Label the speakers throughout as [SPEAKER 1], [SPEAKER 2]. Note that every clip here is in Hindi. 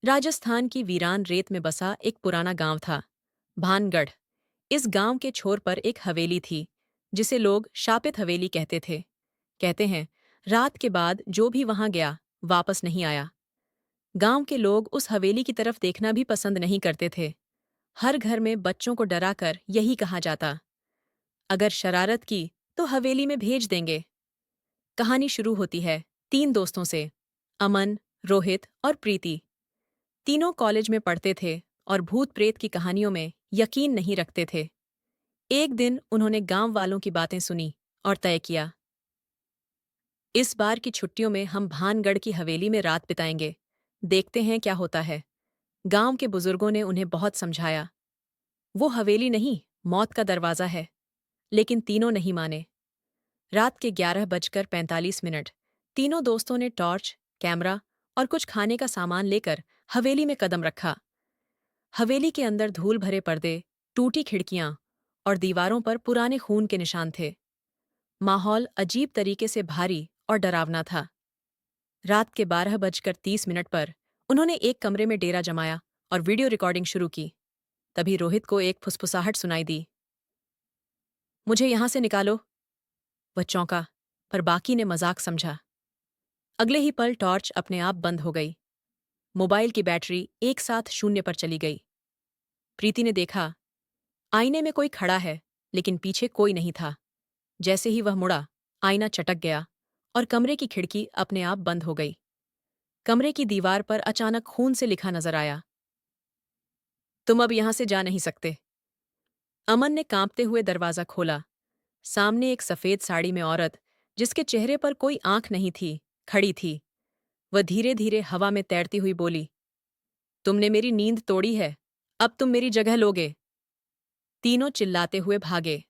[SPEAKER 1] राजस्थान की वीरान रेत में बसा एक पुराना गांव था, भानगढ़। इस गांव के छोर पर एक हवेली थी, जिसे लोग शापित हवेली कहते थे। कहते हैं, रात के बाद जो भी वहां गया, वापस नहीं आया। गांव के लोग उस हवेली की तरफ देखना भी पसंद नहीं करते थे। हर घर में बच्चों को डराकर यही कहा जाता, अगर शरारत की तो हवेली में भेज देंगे। कहानी शुरू होती है तीन दोस्तों से, अमन, रोहित और प्रीति। तीनों कॉलेज में पढ़ते थे और भूत प्रेत की कहानियों में यकीन नहीं रखते थे। एक दिन उन्होंने गांव वालों की बातें सुनी और तय किया, इस बार की छुट्टियों में हम भानगढ़ की हवेली में रात बिताएंगे। देखते हैं क्या होता है। गांव के बुजुर्गों ने उन्हें बहुत समझाया, वो हवेली नहीं, मौत का दरवाजा है। लेकिन तीनों नहीं माने। रात के 11:45 तीनों दोस्तों ने टॉर्च, कैमरा और कुछ खाने का सामान लेकर हवेली में कदम रखा। हवेली के अंदर धूल भरे पर्दे, टूटी खिड़कियां और दीवारों पर पुराने खून के निशान थे। माहौल अजीब तरीके से भारी और डरावना था। रात के 12:30 पर उन्होंने एक कमरे में डेरा जमाया और वीडियो रिकॉर्डिंग शुरू की। तभी रोहित को एक फुसफुसाहट सुनाई दी, मुझे यहां से निकालो। वह चौंका, पर बाकी ने मजाक समझा। अगले ही पल टॉर्च अपने आप बंद हो गई। मोबाइल की बैटरी एक साथ शून्य पर चली गई। प्रीति ने देखा, आईने में कोई खड़ा है, लेकिन पीछे कोई नहीं था। जैसे ही वह मुड़ा, आईना चटक गया और कमरे की खिड़की अपने आप बंद हो गई। कमरे की दीवार पर अचानक खून से लिखा नजर आया, तुम अब यहां से जा नहीं सकते। अमन ने कांपते हुए दरवाजा खोला। सामने एक सफेद साड़ी में औरत, जिसके चेहरे पर कोई आंख नहीं थी, खड़ी थी। वह धीरे धीरे हवा में तैरती हुई बोली, तुमने मेरी नींद तोड़ी है, अब तुम मेरी जगह लोगे। तीनों चिल्लाते हुए भागे।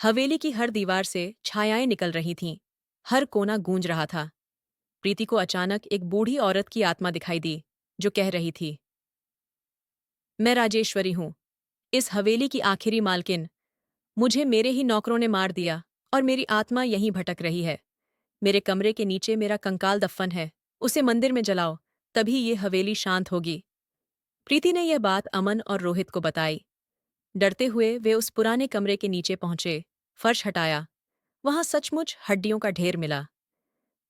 [SPEAKER 1] हवेली की हर दीवार से छायाएं निकल रही थीं, हर कोना गूंज रहा था। प्रीति को अचानक एक बूढ़ी औरत की आत्मा दिखाई दी, जो कह रही थी, मैं राजेश्वरी हूं, इस हवेली की आखिरी मालकिन। मुझे मेरे ही नौकरों ने मार दिया और मेरी आत्मा यहीं भटक रही है। मेरे कमरे के नीचे मेरा कंकाल दफन है, उसे मंदिर में जलाओ, तभी ये हवेली शांत होगी। प्रीति ने यह बात अमन और रोहित को बताई। डरते हुए वे उस पुराने कमरे के नीचे पहुंचे, फर्श हटाया। वहां सचमुच हड्डियों का ढेर मिला।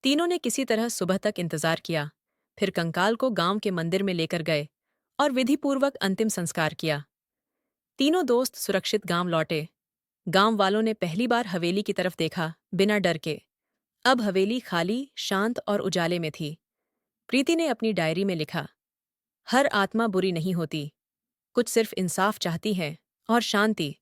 [SPEAKER 1] तीनों ने किसी तरह सुबह तक इंतजार किया, फिर कंकाल को गांव के मंदिर में लेकर गए और विधिपूर्वक अंतिम संस्कार किया। तीनों दोस्त सुरक्षित गांव लौटे। गांव वालों ने पहली बार हवेली की तरफ देखा, बिना डर के। अब हवेली खाली, शांत और उजाले में थी। प्रीति ने अपनी डायरी में लिखा, हर आत्मा बुरी नहीं होती, कुछ सिर्फ इंसाफ चाहती है और शांति।